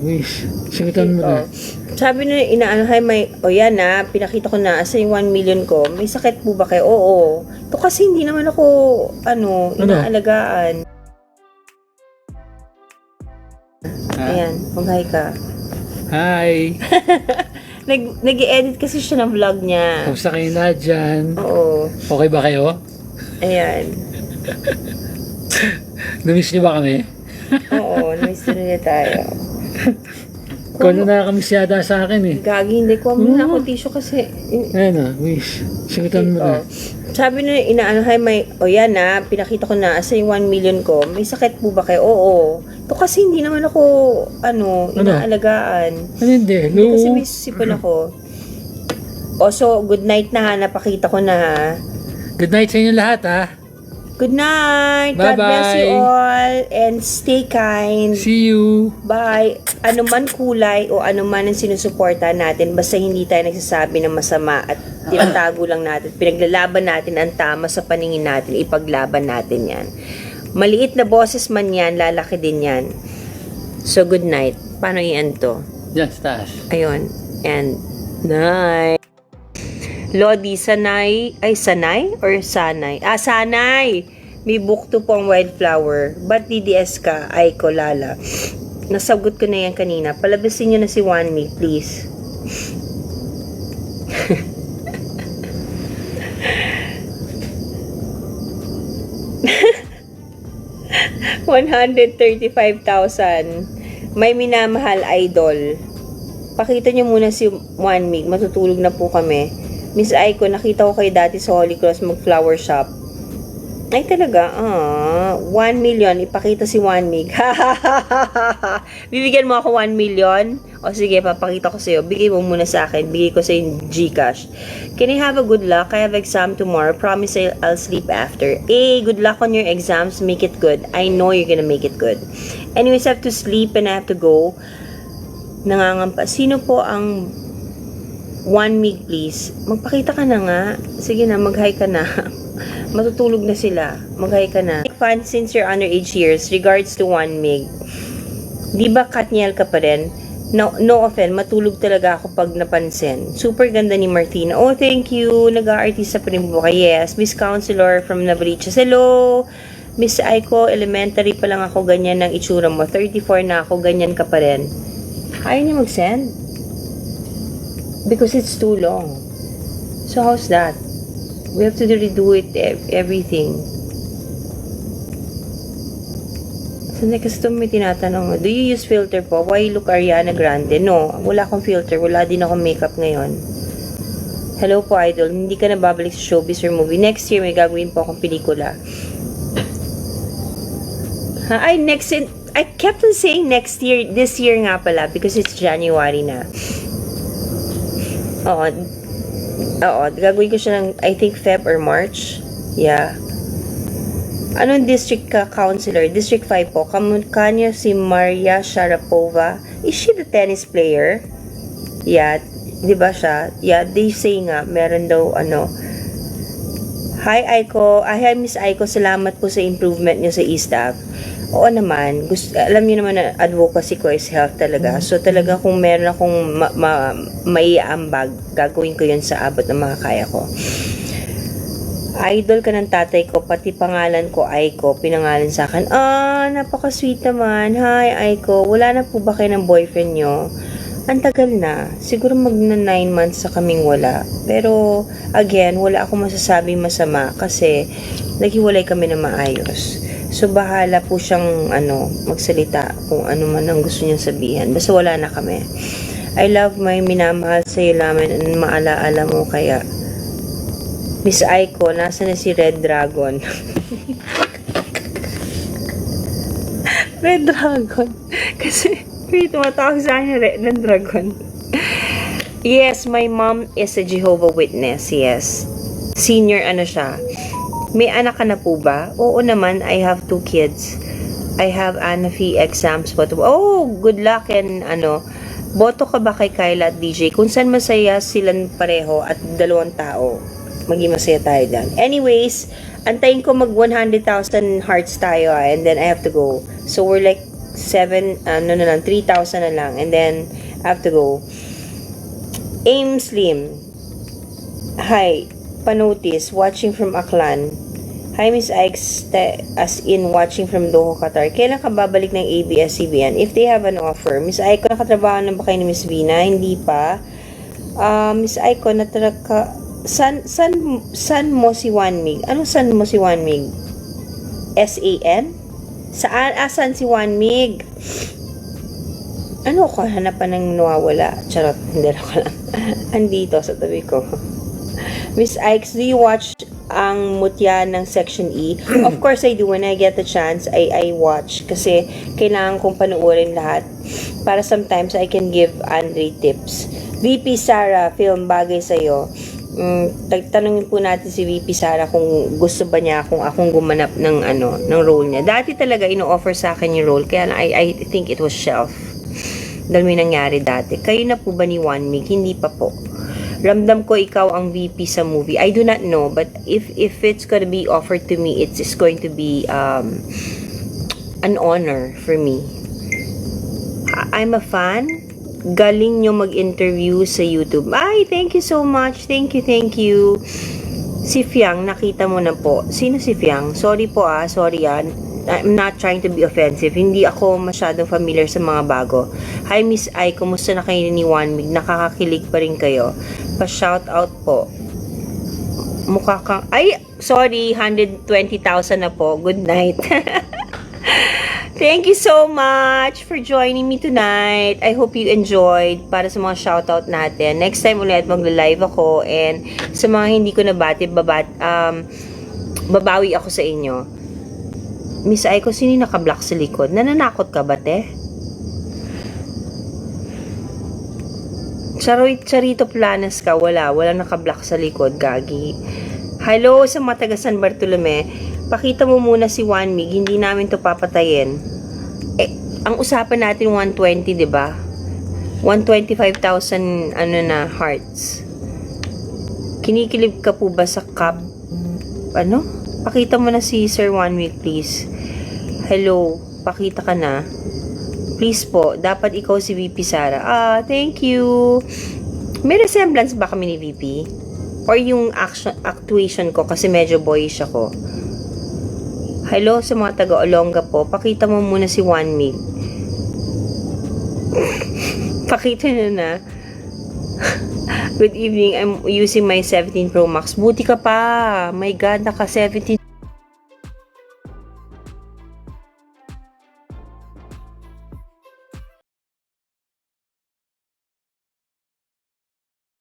Wish, sagutan mo na. Sabi na inaanahay yan na, pinakita ko na sa yung 1 million ko. May sakit po ba kayo? Oo. To kasi hindi naman ako, inaalagaan. Ayan, mag-hi ka. Hi! Nag-i-edit kasi siya ng vlog niya. Kamusta kayo na dyan? Oo. Okay ba kayo? Ayan. Namiss niyo ba kami? Oo, namiss na tayo. Ikaw na nakakamiss yata sa akin eh. Gagi, hindi ko muna ako tissue kasi. Ayan wish, sagutan mo na. Sabi na inaanahay yan na, pinakita ko na sa yung 1 million ko. May sakit po ba kayo? Oo. To kasi hindi naman ako, inaalagaan. Hindi? Hindi kasi may sisipan ako. So, good night na ha, napakita ko na ha. Good night sa inyo lahat ha. Good night! Bye-bye. God bless you all and stay kind. See you! Bye! Ano man kulay o ano man ang sinusuporta natin, basta hindi tayo nagsasabi ng masama at tinatago lang natin, pinaglalaban natin ang tama sa paningin natin, ipaglaban natin yan. Maliit na boses man yan, lalaki din yan. So, good night. Paano i-end to? Diyan sa taas. Ayun. And, night. Lodi, sanay? Or sanay? Sanay! May bukto pong wildflower. Ba't DDS ka? Ay, ko lala. Nasagot ko na yan kanina. Palabasin nyo na si Wanmi, please. $135,000. May minamahal idol. Pakita nyo muna si Wanmi. Matutulog na po kami. Miss Aiko, nakita ko kayo dati sa Holy Cross mag-flower shop. Ay talaga, 1 million, ipakita si 1 mig. Bibigyan mo ako 1 million? O sige, papakita ko sa'yo. Bigay mo muna sa akin. Bigay ko sa'yo Gcash. Can I have a good luck? I have exam tomorrow. Promise I'll sleep after. Good luck on your exams. Make it good. I know you're gonna make it good. Anyways, I have to sleep and I have to go. Nangangampa. Sino po ang 1 mig, please? Magpakita ka na nga. Sige na, mag-hi ka na. Matutulog na sila. Mag-hi ka na. Fun since you're underage years. Regards to 1 mig. Di ba Katniel ka pa rin? No offense. Matulog talaga ako pag napansin. Super ganda ni Martina. Oh, thank you. Nag-aartista pa rin po ka. Yes. Miss Counselor from Navariches. Hello. Miss Aiko, elementary pa lang ako. Ganyan ang itsura mo. 34 na ako. Ganyan ka pa rin. Ayaw niya mag-send? Because it's too long. So, how's that? We have to redo it, everything. So, next to may tinatanong, do you use filter po? Why you look Ariana Grande? No, wala akong filter. Wala din akong makeup ngayon. Hello po, idol. Hindi ka na babalik sa showbiz or movie. Next year, may gagawin po akong pelikula. I kept on saying next year. This year nga pala because it's January na. Oo, gagawin ko siya ng, I think, Feb or March. Yeah. Anong district ka, counselor? District 5 po. Kamukha si Maria Sharapova. Is she the tennis player? Yeah. Di ba siya? Yeah, they say nga, meron daw, Hi, Aiko. Hi, Miss Aiko. Salamat po sa improvement niyo sa e-staff. Oo naman. Alam niyo naman na advocacy ko is health talaga. So, talaga kung meron akong maiambag, gagawin ko yun sa abot ng mga kaya ko. Idol ka ng tatay ko, pati pangalan ko, Aiko, pinangalan sa akin. Napaka-sweet naman. Hi, Aiko. Wala na po ba kayo ng boyfriend nyo? Ang tagal na. Siguro magna 9 months sa kaming wala. Pero, again, wala akong masasabing masama kasi naghiwalay kami na maayos. So, bahala po siyang, magsalita kung ano man ang gusto niyang sabihin. Basta wala na kami. I love my minamahal sa'yo laman and maalaala mo kaya. Miss Aiko, nasa na si Red Dragon? Red Dragon? Kasi, tumatawag sa akin Red Dragon. Yes, my mom is a Jehovah Witness. Yes. Senior siya. May anak ka na po ba? Oo naman, I have 2 kids. I have ANAFI exams po. Oh, good luck and boto ka ba kay Kyla at DJ? Kung saan masaya silang pareho at 2 tao, maging masaya tayo dyan. Anyways, antayin ko mag 100,000 hearts tayo and then I have to go. So, we're like 3,000 na lang. And then, I have to go. Aim Slim. Hi. Panotis. Watching from Aklan. Hi, Miss Ikes. As in, watching from Doha, Qatar. Kailan ka babalik ng ABS-CBN? If they have an offer. Miss Icon, nakatrabaho na ba kayo ni Miss Vina? Hindi pa. Miss Icon, san mo si Wanmig? Anong san mo si Wanmig? S-A-N? Saan? Asan si Wanmig? Ano ko? Hanapan ng nawawala. Charot. Hindi ko lang. Andito sa tabi ko. Miss Ikes, do you watch ang mutya ng Section E? Of course I do. When I get the chance, I watch. Kasi kailangan kong panuorin lahat. Para sometimes I can give Andre tips. VP Sara, film bagay sa'yo. Tanungin po natin si VP Sara kung gusto ba niya akong gumanap ng role niya. Dati talaga ino-offer sa akin yung role. Kaya I think it was shelf. Dahil may nangyari dati. Kayo na po ba ni Wanmig? Hindi pa po. Ramdam ko ikaw ang VP sa movie. I do not know, but if it's gonna be offered to me, it's going to be an honor for me. I'm a fan. Galing nyo mag-interview sa YouTube. Ay, thank you so much. Thank you. Si Fiang, nakita mo na po. Sino si Fiang? Sorry po sorry I'm not trying to be offensive. Hindi ako masyadong familiar sa mga bago. Hi Miss Ai, kumusta na kayo ni Wanmig? Nakakakilig pa rin kayo. Pa-shoutout po. Mukha kang... Ay, sorry, 120,000 na po. Good night. Thank you so much for joining me tonight. I hope you enjoyed para sa mga shoutout natin. Next time ulit magla-live ako, and sa mga hindi ko nabati, babawi ako sa inyo. Miss Aiko, sino yung naka-block sa likod? Nananakot ka ba, te? Charito Planas ka, wala naka-block sa likod, gagi. Hello sa mga taga San Bartolome. Pakita mo muna si Wanmig, hindi namin to papatayin. Ang usapan natin 120, 'di ba? 125,000 hearts. Kinikilig ka po ba sa cup? Pakita mo na si Sir Wanmig, please. Hello, pakita ka na. Please po, dapat ikaw si VP Sara. Thank you. May resemblance ba kami ni VP? Or yung actuation ko kasi medyo boyish ako? Hello sa mga taga-Olonga po. Pakita mo muna si Wanmig. Pakita na. Good evening. I'm using my 17 Pro Max. Buti ka pa. My God, naka 17